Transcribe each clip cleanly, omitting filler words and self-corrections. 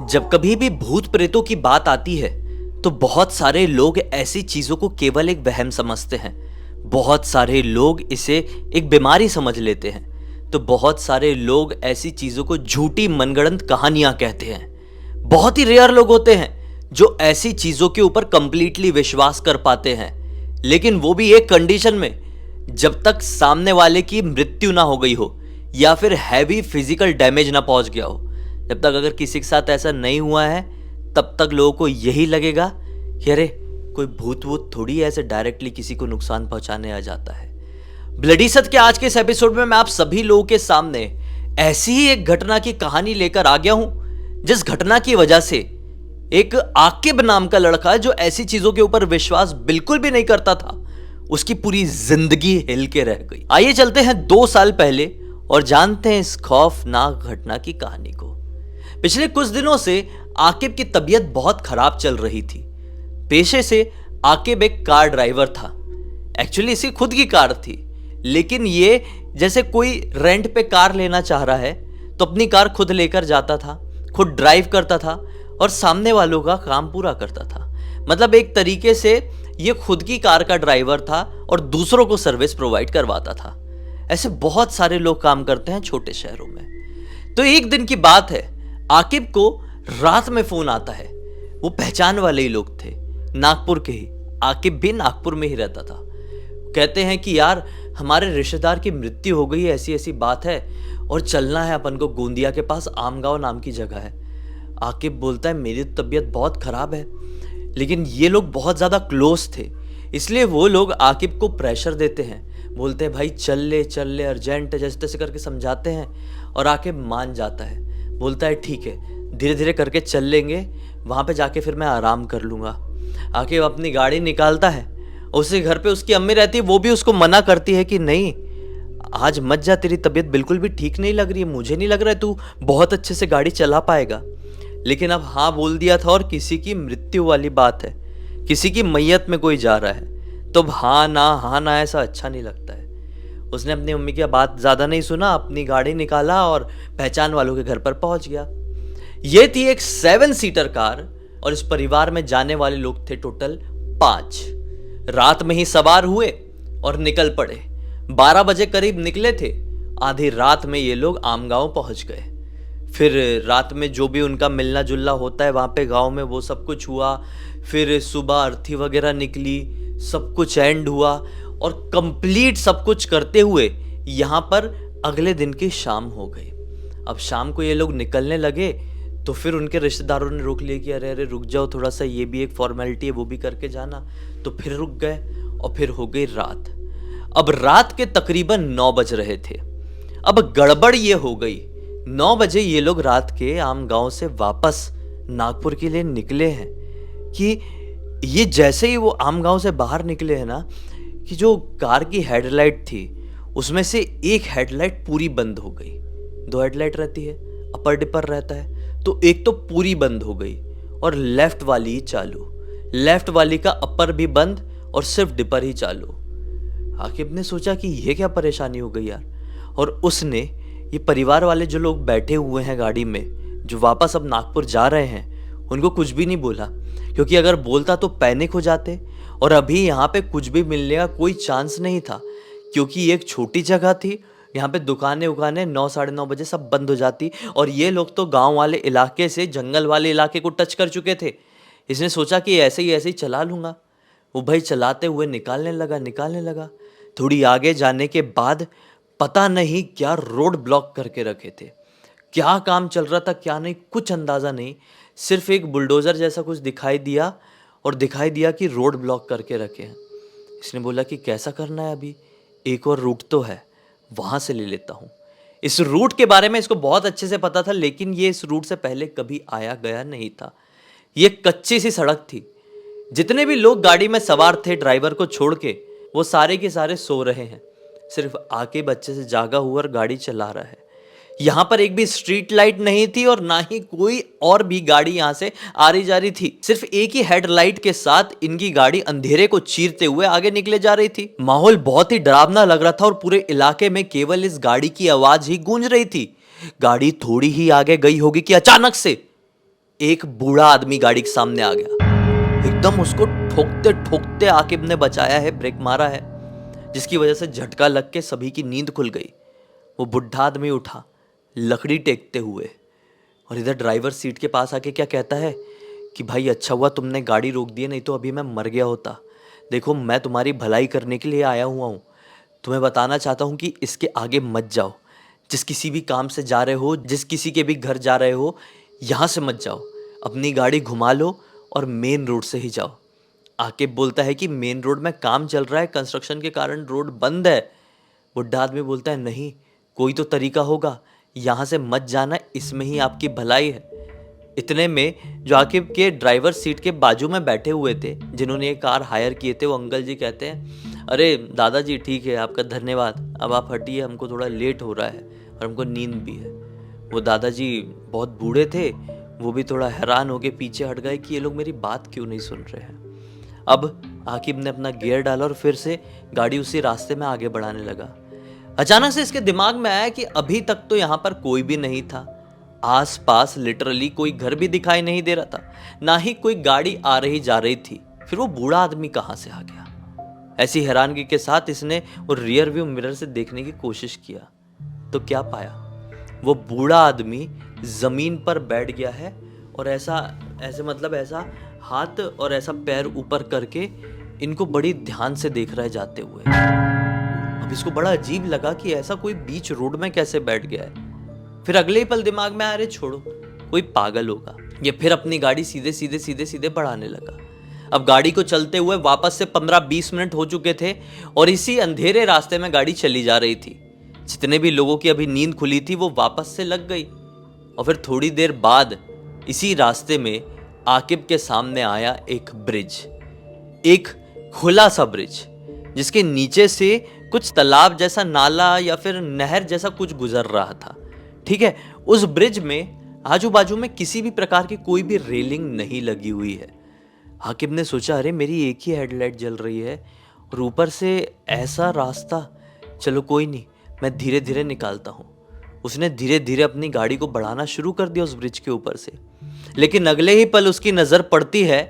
जब कभी भी भूत प्रेतों की बात आती है तो बहुत सारे लोग ऐसी चीजों को केवल एक वहम समझते हैं। बहुत सारे लोग इसे एक बीमारी समझ लेते हैं। तो बहुत सारे लोग ऐसी चीजों को झूठी मनगढ़ंत कहानियां कहते हैं। बहुत ही रेयर लोग होते हैं जो ऐसी चीजों के ऊपर कंप्लीटली विश्वास कर पाते हैं, लेकिन वो भी एक कंडीशन में, जब तक सामने वाले की मृत्यु ना हो गई हो या फिर हैवी फिजिकल डैमेज ना पहुंच गया हो। जब तक अगर किसी के साथ ऐसा नहीं हुआ है तब तक लोगों को यही लगेगा कि अरे कोई भूत वूत थोड़ी ऐसे डायरेक्टली किसी को नुकसान पहुंचाने आ जाता है। ब्लडी सत के आज के इस एपिसोड में मैं आप सभी लोगों के सामने ऐसी ही एक घटना की कहानी लेकर आ गया हूं, जिस घटना की वजह से एक आकिब नाम का लड़का जो ऐसी चीजों के ऊपर विश्वास बिल्कुल भी नहीं करता था, उसकी पूरी जिंदगी हिल के रह गई। आइए चलते हैं 2 साल पहले और जानते हैं इस खौफनाक घटना की कहानी को। पिछले कुछ दिनों से आकिब की तबीयत बहुत खराब चल रही थी। पेशे से आकिब एक कार ड्राइवर था। एक्चुअली इसकी खुद की कार थी, लेकिन ये जैसे कोई रेंट पे कार लेना चाह रहा है तो अपनी कार खुद लेकर जाता था, खुद ड्राइव करता था और सामने वालों का काम पूरा करता था। मतलब एक तरीके से ये खुद की कार का ड्राइवर था और दूसरों को सर्विस प्रोवाइड करवाता था। ऐसे बहुत सारे लोग काम करते हैं छोटे शहरों में। तो एक दिन की बात है, आकिब को रात में फोन आता है। वो पहचान वाले ही लोग थे, नागपुर के ही। आकिब भी नागपुर में ही रहता था। कहते हैं कि यार हमारे रिश्तेदार की मृत्यु हो गई है, ऐसी ऐसी बात है और चलना है अपन को गोंदिया के पास आमगांव नाम की जगह है। आकिब बोलता है मेरी तबीयत बहुत खराब है, लेकिन ये लोग बहुत ज़्यादा क्लोज थे, इसलिए वो लोग आकिब को प्रेशर देते हैं। बोलते हैं भाई चल ले अर्जेंट है, जैसे तैसे करके समझाते हैं और आकिब मान जाता है। बोलता है ठीक है, धीरे धीरे करके चल लेंगे, वहाँ पे जाके फिर मैं आराम कर लूँगा। आकिब अपनी गाड़ी निकालता है। उसके घर पे उसकी अम्मी रहती है, वो भी उसको मना करती है कि नहीं आज मत जा, तेरी तबीयत बिल्कुल भी ठीक नहीं लग रही है, मुझे नहीं लग रहा है तू बहुत अच्छे से गाड़ी चला पाएगा। लेकिन अब हाँ बोल दिया था और किसी की मृत्यु वाली बात है, किसी की मैयत में कोई जा रहा है, तो हाँ ना ऐसा अच्छा नहीं लगता है। उसने अपनी मम्मी की बात ज़्यादा नहीं सुना, अपनी गाड़ी निकाला और पहचान वालों के घर पर पहुंच गया। ये थी एक 7 सीटर कार और इस परिवार में जाने वाले लोग थे टोटल 5। रात में ही सवार हुए और निकल पड़े। 12 बजे करीब निकले थे। आधी रात में ये लोग आमगांव पहुंच गए। फिर रात में जो भी उनका मिलना जुलना होता है वहाँ पे गांव में वो सब कुछ हुआ। फिर सुबह अर्थी वगैरह निकली, सब कुछ एंड हुआ और कंप्लीट सब कुछ करते हुए यहाँ पर अगले दिन की शाम हो गई। अब शाम को ये लोग निकलने लगे तो फिर उनके रिश्तेदारों ने रोक लिया कि अरे रुक जाओ थोड़ा सा, ये भी एक फॉर्मेलिटी है, वो भी करके जाना। तो फिर रुक गए और फिर हो गई रात। अब रात के तकरीबन 9 बज रहे थे। अब गड़बड़ ये हो गई, 9 बजे ये लोग रात के आम गांव से वापस नागपुर के लिए निकले हैं कि ये जैसे ही वो आम गांव से बाहर निकले हैं ना, कि जो कार की हेडलाइट थी उसमें से एक हेडलाइट पूरी बंद हो गई। 2 हेडलाइट रहती है, अपर डिपर रहता है, तो एक तो पूरी बंद हो गई और लेफ्ट वाली ही चालू। लेफ्ट वाली का अपर भी बंद और सिर्फ डिपर ही चालू। आकिब ने सोचा कि ये क्या परेशानी हो गई यार, और उसने ये परिवार वाले जो लोग बैठे हुए हैं गाड़ी में, जो वापस अब नागपुर जा रहे हैं, उनको कुछ भी नहीं बोला, क्योंकि अगर बोलता तो पैनिक हो जाते और अभी यहाँ पे कुछ भी मिलने का कोई चांस नहीं था, क्योंकि ये एक छोटी जगह थी। यहाँ पे दुकानें 9 साढ़े 9 बजे सब बंद हो जाती और ये लोग तो गांव वाले इलाके से जंगल वाले इलाके को टच कर चुके थे। इसने सोचा कि ऐसे ही चला लूँगा। वो भाई चलाते हुए निकालने लगा। थोड़ी आगे जाने के बाद पता नहीं क्या रोड ब्लॉक करके रखे थे। क्या काम चल रहा था क्या नहीं कुछ अंदाज़ा नहीं। सिर्फ एक बुलडोज़र जैसा कुछ दिखाई दिया कि रोड ब्लॉक करके रखे हैं। इसने बोला कि कैसा करना है अभी, एक और रूट तो है, वहाँ से ले लेता हूँ। इस रूट के बारे में इसको बहुत अच्छे से पता था, लेकिन ये इस रूट से पहले कभी आया गया नहीं था। ये कच्ची सी सड़क थी। जितने भी लोग गाड़ी में सवार थे ड्राइवर को छोड़ के, वो सारे के सारे सो रहे हैं। सिर्फ आके बच्चे से जागा हुआ और गाड़ी चला रहा है। यहाँ पर एक भी स्ट्रीट लाइट नहीं थी और ना ही कोई और भी गाड़ी यहाँ से आ रही जा रही थी। सिर्फ एक ही हेडलाइट के साथ इनकी गाड़ी अंधेरे को चीरते हुए आगे निकले जा रही थी। माहौल बहुत ही डरावना लग रहा था और पूरे इलाके में केवल इस गाड़ी की आवाज ही गूंज रही थी। गाड़ी थोड़ी ही आगे गई होगी कि अचानक से एक बूढ़ा आदमी गाड़ी के सामने आ गया। एकदम उसको ठोकते ठोकते आकिब ने बचाया है, ब्रेक मारा है, जिसकी वजह से झटका लग के सभी की नींद खुल गई। वो बुढ़ा आदमी उठा लकड़ी टेकते हुए और इधर ड्राइवर सीट के पास आके क्या कहता है कि भाई अच्छा हुआ तुमने गाड़ी रोक दी, नहीं तो अभी मैं मर गया होता। देखो मैं तुम्हारी भलाई करने के लिए आया हुआ हूँ, तुम्हें बताना चाहता हूँ कि इसके आगे मत जाओ। जिस किसी भी काम से जा रहे हो, जिस किसी के भी घर जा रहे हो, यहाँ से मत जाओ, अपनी गाड़ी घुमा लो और मेन रोड से ही जाओ। आकिब बोलता है कि मेन रोड में काम चल रहा है, कंस्ट्रक्शन के कारण रोड बंद है। बुढ़ा आदमी बोलता है नहीं, कोई तो तरीका होगा, यहाँ से मत जाना, इसमें ही आपकी भलाई है। इतने में जो आकिब के ड्राइवर सीट के बाजू में बैठे हुए थे, जिन्होंने ये कार हायर किए थे, वो अंकल जी कहते हैं अरे दादाजी ठीक है, आपका धन्यवाद, अब आप हटिए, हमको थोड़ा लेट हो रहा है और हमको नींद भी है। वो दादाजी बहुत बूढ़े थे, वो भी थोड़ा हैरान हो के पीछे हट गए कि ये लोग मेरी बात क्यों नहीं सुन रहे हैं। अब आकिब ने अपना गियर डाला और फिर से गाड़ी उसी रास्ते में आगे बढ़ाने लगा। अचानक से इसके दिमाग में आया कि अभी तक तो यहाँ पर कोई भी नहीं था, आसपास लिटरली कोई घर भी दिखाई नहीं दे रहा था, ना ही कोई गाड़ी आ रही जा रही थी। फिर वो बूढ़ा आदमी कहाँ से आ गया? ऐसी हैरानगी के साथ इसने वो रियर व्यू मिरर से देखने की कोशिश किया तो क्या पाया? वो बूढ़ा आदमी जमीन पर बैठ गया है और ऐसा हाथ और ऐसा पैर ऊपर करके इनको बड़ी ध्यान से देख रहा है जाते हुए। अब इसको बड़ा अजीब लगा कि ऐसा कोई बीच रोड में कैसे बैठ गया है। फिर अगले ही पल दिमाग में आया अरे छोड़ो, कोई पागल होगा। ये फिर अपनी गाड़ी सीधे बढ़ाने लगा। अब गाड़ी को चलते हुए वापस से 15-20 मिनट हो चुके थे और इसी अंधेरे रास्ते में गाड़ी चली जा रही थी। जितने भी लोगों की अभी नींद खुली थी वो वापस से लग गई। और फिर थोड़ी देर बाद इसी रास्ते में आकिब के सामने आया एक ब्रिज, एक खुला सा ब्रिज, जिसके नीचे से कुछ तालाब जैसा नाला या फिर नहर जैसा कुछ गुजर रहा था। ठीक है, उस ब्रिज में आजू बाजू में किसी भी प्रकार की कोई भी रेलिंग नहीं लगी हुई है। आकिब ने सोचा अरे मेरी एक ही हेडलाइट जल रही है और ऊपर से ऐसा रास्ता, चलो कोई नहीं, मैं धीरे धीरे निकालता हूँ। उसने धीरे धीरे अपनी गाड़ी को बढ़ाना शुरू कर दिया उस ब्रिज के ऊपर से। लेकिन अगले ही पल उसकी नजर पड़ती है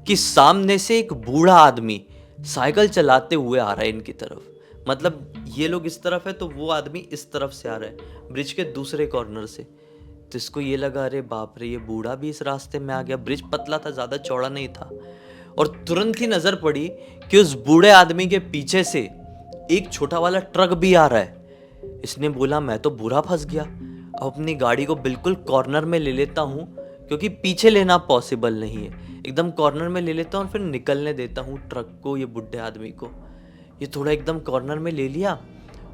कि सामने से एक बूढ़ा आदमी साइकिल चलाते हुए आ रहा है इनकी तरफ। मतलब ये लोग इस तरफ है तो वो आदमी इस तरफ से आ रहा है, ब्रिज के दूसरे कॉर्नर से। तो इसको ये लगा अरे बाप रे, ये बूढ़ा भी इस रास्ते में आ गया। ब्रिज पतला था, ज्यादा चौड़ा नहीं था। और तुरंत ही नजर पड़ी कि उस बूढ़े आदमी के पीछे से एक छोटा वाला ट्रक भी आ रहा है। इसने बोला मैं तो बुरा फंस गया, अब अपनी गाड़ी को बिल्कुल कॉर्नर में ले लेता हूँ, क्योंकि पीछे लेना पॉसिबल नहीं है। एकदम कॉर्नर में ले लेता हूँ और फिर निकलने देता हूँ ट्रक को, ये बुढ़े आदमी को। ये थोड़ा एकदम कॉर्नर में ले लिया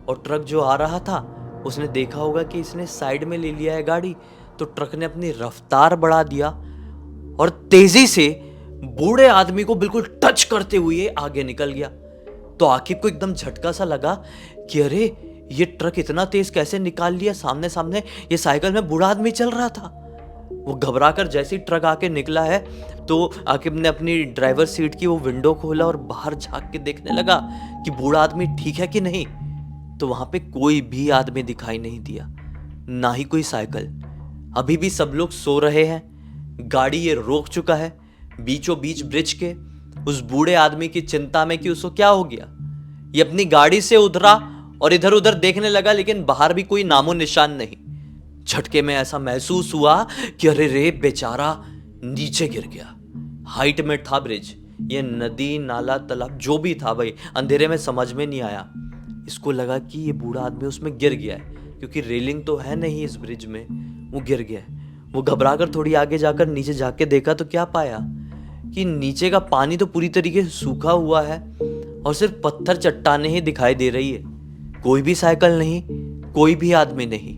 और ट्रक जो आ रहा था उसने देखा होगा कि इसने साइड में ले लिया है गाड़ी, तो ट्रक ने अपनी रफ्तार बढ़ा दिया और तेजी से बूढ़े आदमी को बिल्कुल टच करते हुए आगे निकल गया। तो आकिब को एकदम झटका सा लगा कि अरे ये ट्रक इतना तेज कैसे निकाल लिया, सामने सामने ये साइकिल में बूढ़ा आदमी चल रहा था। वो घबराकर जैसे ही ट्रक आके निकला है तो आकिब ने अपनी ड्राइवर सीट की वो विंडो खोला और बाहर झांक के देखने लगा कि बूढ़ा आदमी ठीक है कि नहीं। तो वहां पे कोई भी आदमी दिखाई नहीं दिया, ना ही कोई साइकिल। अभी भी सब लोग सो रहे हैं। गाड़ी ये रोक चुका है बीचों बीच ब्रिज के। उस बूढ़े आदमी की चिंता में कि उसको क्या हो गया, ये अपनी गाड़ी से उतरा और इधर उधर देखने लगा, लेकिन बाहर भी कोई नामो निशान नहीं। झटके में ऐसा महसूस हुआ कि अरे रे बेचारा नीचे गिर गया। हाइट में था ब्रिज, ये नदी नाला तालाब जो भी था भाई अंधेरे में समझ में नहीं आया। इसको लगा कि ये बूढ़ा आदमी उसमें गिर गया है, क्योंकि रेलिंग तो है नहीं इस ब्रिज में, वो गिर गया है। वो घबराकर थोड़ी आगे जाकर नीचे जाके देखा तो क्या पाया कि नीचे का पानी तो पूरी तरीके से सूखा हुआ है और सिर्फ पत्थर चट्टानें ही दिखाई दे रही है। कोई भी साइकिल नहीं, कोई भी आदमी नहीं।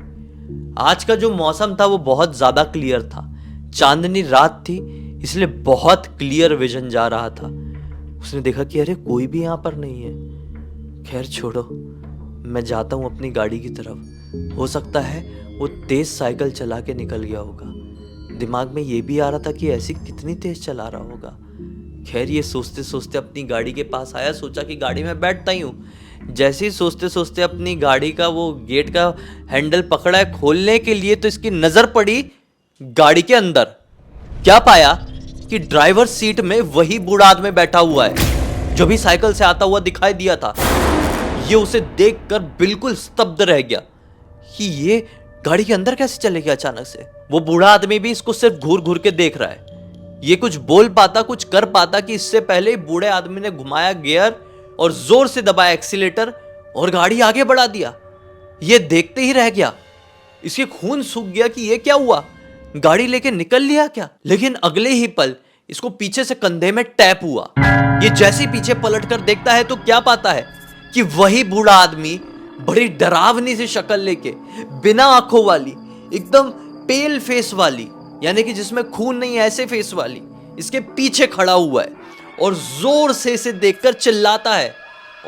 आज का जो मौसम था वो बहुत ज्यादा क्लियर था, चांदनी रात थी, इसलिए बहुत क्लियर विजन जा रहा था। उसने देखा कि अरे कोई भी यहां पर नहीं है। खैर छोड़ो, मैं जाता हूं अपनी गाड़ी की तरफ, हो सकता है वो तेज साइकिल चला के निकल गया होगा। दिमाग में ये भी आ रहा था कि ऐसी कितनी तेज चला रहा होगा। खैर ये सोचते सोचते अपनी गाड़ी के पास आया, सोचा कि गाड़ी में बैठता ही हूँ। जैसे ही सोचते सोचते अपनी गाड़ी का वो गेट का हैंडल पकड़ा है खोलने के लिए, तो इसकी नजर पड़ी गाड़ी के अंदर। क्या पाया कि ड्राइवर सीट में वही बूढ़ा आदमी बैठा हुआ है जो भी साइकिल से आता हुआ दिखाई दिया था। ये उसे देखकर बिल्कुल स्तब्ध रह गया कि ये गाड़ी के अंदर कैसे चले गया अचानक से। वो बूढ़ा आदमी भी इसको सिर्फ घूर घूर के देख रहा है। ये कुछ बोल पाता, कुछ कर पाता कि इससे पहले बूढ़े आदमी ने घुमाया गियर और जोर से दबाया एक्सीलेटर और गाड़ी आगे बढ़ा दिया। ये देखते ही रह गया। इसके खून सूख गया कि ये क्या हुआ, गाड़ी लेके निकल लिया क्या। लेकिन अगले ही पल इसको पीछे से कंधे में टैप हुआ। ये जैसे पीछे पलट कर देखता है तो क्या पाता है कि वही बूढ़ा आदमी बड़ी डरावनी सी शक्ल लेके, बिना आंखों वाली, एकदम पेल फेस वाली, यानी कि जिसमें खून नहीं है ऐसे फेस वाली, इसके पीछे खड़ा हुआ है और जोर से इसे देखकर चिल्लाता है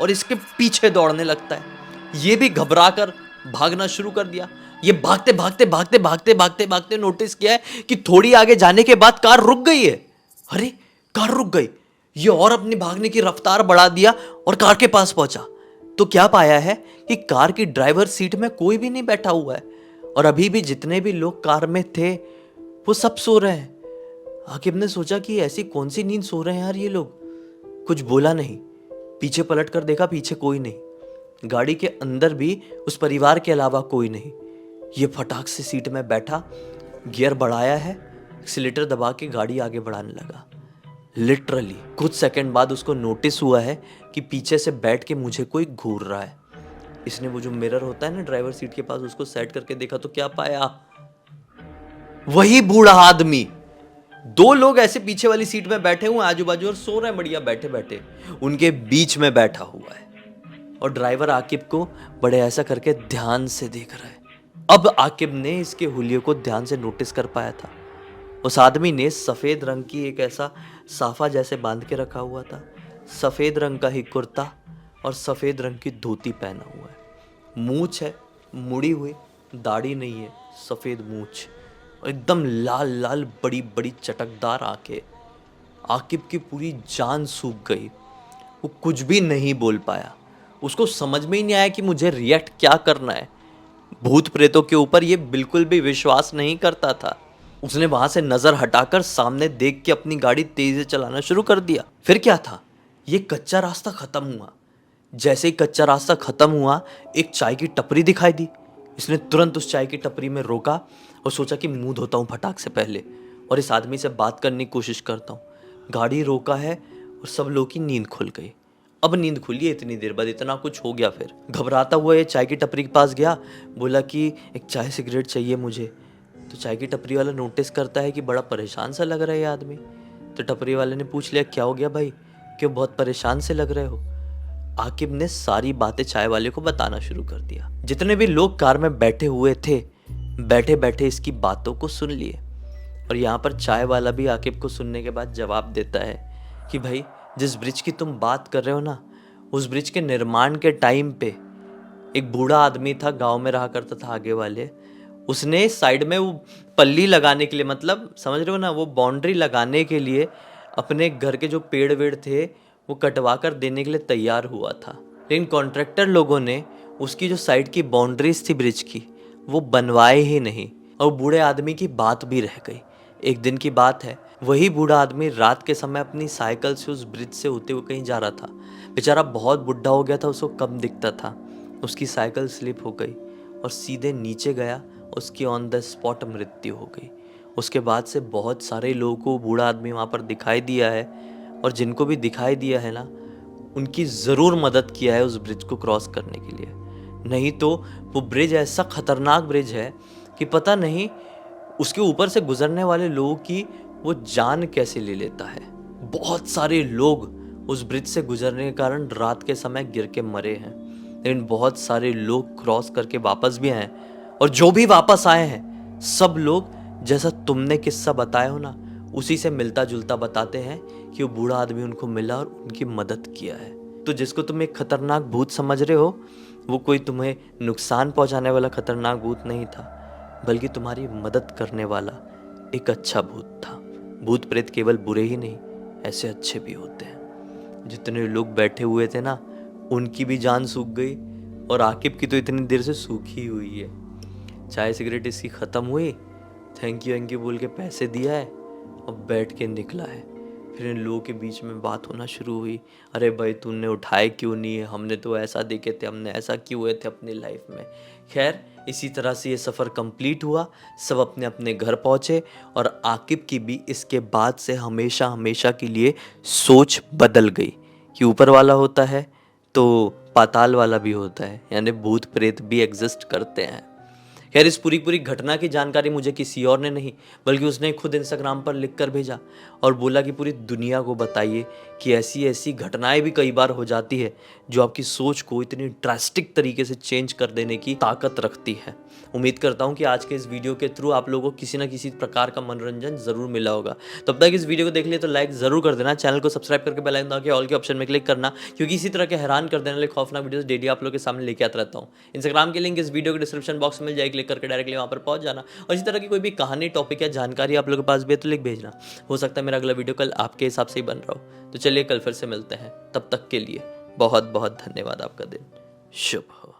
और इसके पीछे दौड़ने लगता है। ये भी घबरा कर भागना शुरू कर दिया। ये भागते भागते भागते भागते भागते भागते नोटिस किया है कि थोड़ी आगे जाने के बाद कार रुक गई है। अरे कार रुक गई। ये और अपनी भागने की रफ्तार बढ़ा दिया और कार के पास पहुंचा तो क्या पाया है कि कार की ड्राइवर सीट में कोई भी नहीं बैठा हुआ है और अभी भी जितने भी लोग कार में थे वो सब सो रहे हैं। आकिब ने सोचा कि ऐसी कौन सी नींद सो रहे हैं यार ये लोग। कुछ बोला नहीं, पीछे पलट कर देखा, पीछे कोई नहीं। गाड़ी के अंदर भी उस परिवार के अलावा कोई नहीं। ये फटाक से सीट में बैठा, गियर बढ़ाया है, एक्सीलेटर दबा के गाड़ी आगे बढ़ाने लगा। लिटरली कुछ सेकंड बाद उसको नोटिस हुआ है कि पीछे से बैठ के मुझे कोई घूर रहा है। इसने वो जो मिरर होता है ना ड्राइवर सीट के पास, उसको सेट करके देखा तो क्या पाया, वही बूढ़ा आदमी। दो लोग ऐसे पीछे वाली सीट में बैठे हुए आजू बाजू और सो रहे हैं बढ़िया बैठे बैठे, उनके बीच में बैठा हुआ है और ड्राइवर आकिब को बड़े ऐसा करके ध्यान से देख रहा है। अब आकिब ने इसके हुलिये को ध्यान से नोटिस कर पाया था। उस आदमी ने सफेद रंग की एक ऐसा साफा जैसे बांध के रखा हुआ था, सफेद रंग का ही कुर्ता और सफेद रंग की धोती पहना हुआ है। मूछ है मुड़ी हुई, दाढ़ी नहीं है, सफेद मूछ, एकदम लाल लाल बड़ी बड़ी चटकदार आंखें। आकिब की पूरी जान सूख गई। वो कुछ भी नहीं बोल पाया। उसको समझ में ही नहीं आया कि मुझे रिएक्ट क्या करना है। भूत प्रेतों के ऊपर ये बिल्कुल भी विश्वास नहीं करता था। उसने वहां से नजर हटाकर सामने देख के अपनी गाड़ी तेजी से चलाना शुरू कर दिया। फिर क्या था, ये कच्चा रास्ता खत्म हुआ। जैसे ही कच्चा रास्ता खत्म हुआ एक चाय की टपरी दिखाई दी। इसने तुरंत उस चाय की टपरी में रोका और सोचा कि मुंह धोता हूँ फटाक से पहले और इस आदमी से बात करने की कोशिश करता हूँ। गाड़ी रोका है और सब लोगों की नींद खुल गई। अब नींद खुली है इतनी देर बाद, इतना कुछ हो गया। फिर घबराता हुआ ये चाय की टपरी के पास गया, बोला कि एक चाय सिगरेट चाहिए मुझे। तो चाय की टपरी वाला नोटिस करता है कि बड़ा परेशान सा लग रहा है ये आदमी। तो टपरी वाले ने पूछ लिया, क्या हो गया भाई, क्यों बहुत परेशान से लग रहे हो। आकिब ने सारी बातें चाय वाले को बताना शुरू कर दिया। जितने भी लोग कार में बैठे हुए थे बैठे बैठे इसकी बातों को सुन लिए और यहाँ पर चाय वाला भी आकिब को सुनने के बाद जवाब देता है कि भाई जिस ब्रिज की तुम बात कर रहे हो ना, उस ब्रिज के निर्माण के टाइम पे एक बूढ़ा आदमी था, गांव में रहा करता था आगे वाले। उसने साइड में वो पल्ली लगाने के लिए, मतलब समझ रहे हो ना, वो बाउंड्री लगाने के लिए अपने घर के जो पेड़ वेड़ थे वो कटवा कर देने के लिए तैयार हुआ था। लेकिन कॉन्ट्रैक्टर लोगों ने उसकी जो साइड की बाउंड्रीज थी ब्रिज की वो बनवाए ही नहीं और बूढ़े आदमी की बात भी रह गई। एक दिन की बात है, वही बूढ़ा आदमी रात के समय अपनी साइकिल से उस ब्रिज से होते हुए कहीं जा रहा था। बेचारा बहुत बुढ़ा हो गया था, उसको कम दिखता था। उसकी साइकिल स्लिप हो गई और सीधे नीचे गया, उसकी ऑन द स्पॉट मृत्यु हो गई। उसके बाद से बहुत सारे लोगों को बूढ़ा आदमी वहाँ पर दिखाई दिया है और जिनको भी दिखाई दिया है ना, उनकी ज़रूर मदद किया है उस ब्रिज को क्रॉस करने के लिए। नहीं तो वो ब्रिज ऐसा खतरनाक ब्रिज है कि पता नहीं उसके ऊपर से गुजरने वाले लोगों की वो जान कैसे ले लेता है। बहुत सारे लोग उस ब्रिज से गुजरने के कारण रात के समय गिर के मरे हैं, लेकिन बहुत सारे लोग क्रॉस करके वापस भी आए और जो भी वापस आए हैं सब लोग जैसा तुमने किस्सा बताया हो ना, उसी से मिलता जुलता बताते हैं कि वो बूढ़ा आदमी उनको मिला और उनकी मदद किया है। तो जिसको तुम एक खतरनाक भूत समझ रहे हो, वो कोई तुम्हें नुकसान पहुंचाने वाला खतरनाक भूत नहीं था, बल्कि तुम्हारी मदद करने वाला एक अच्छा भूत था। भूत प्रेत केवल बुरे ही नहीं, ऐसे अच्छे भी होते हैं। जितने लोग बैठे हुए थे ना, उनकी भी जान सूख गई और आकिब की तो इतनी देर से सूखी हुई है। चाय सिगरेट इसकी ख़त्म हुई, थैंक यू बोल के पैसे दिया है। और बैठ के निकला है। फिर इन लोगों के बीच में बात होना शुरू हुई, अरे भाई तूने उठाए क्यों नहीं है, हमने तो ऐसा देखे थे, हमने ऐसा क्यों हुए थे अपनी लाइफ में। खैर इसी तरह से ये सफ़र कंप्लीट हुआ, सब अपने अपने घर पहुँचे और आकिब की भी इसके बाद से हमेशा हमेशा के लिए सोच बदल गई कि ऊपर वाला होता है तो पाताल वाला भी होता है, यानी भूत प्रेत भी एग्जिस्ट करते हैं। खैर इस पूरी घटना की जानकारी मुझे किसी और ने नहीं बल्कि उसने खुद इंस्टाग्राम पर लिख कर भेजा और बोला कि पूरी दुनिया को बताइए कि ऐसी ऐसी घटनाएं भी कई बार हो जाती है जो आपकी सोच को इतनी ड्रास्टिक तरीके से चेंज कर देने की ताकत रखती है। उम्मीद करता हूँ कि आज के इस वीडियो के थ्रू आप लोगों को किसी न किसी प्रकार का मनोरंजन जरूर मिला होगा। तब तक इस वीडियो को देख लिए तो लाइक जरूर कर देना, चैनल को सब्सक्राइब करके बेल आइकन दबा के ऑल के ऑप्शन में क्लिक करना, क्योंकि इसी तरह के हैरान कर देने वाले खौफनाक वीडियोस डेली आप लोगों के सामने लेके आता रहता हूँ। इंस्टाग्राम की लिंक इस वीडियो के डिस्क्रिप्शन बॉक्स में मिल जाएगी, क्लिक करके डायरेक्टली वहाँ पर पहुँच जाना। और इसी तरह की कोई भी कहानी, टॉपिक या जानकारी आप लोगों के पास भी है तो लिख भेजना, हो सकता है मेरा अगला वीडियो कल आपके हिसाब से ही बन रहा हो। तो चलिए कल फिर से मिलते हैं, तब तक के लिए बहुत बहुत धन्यवाद। आपका दिन शुभ हो।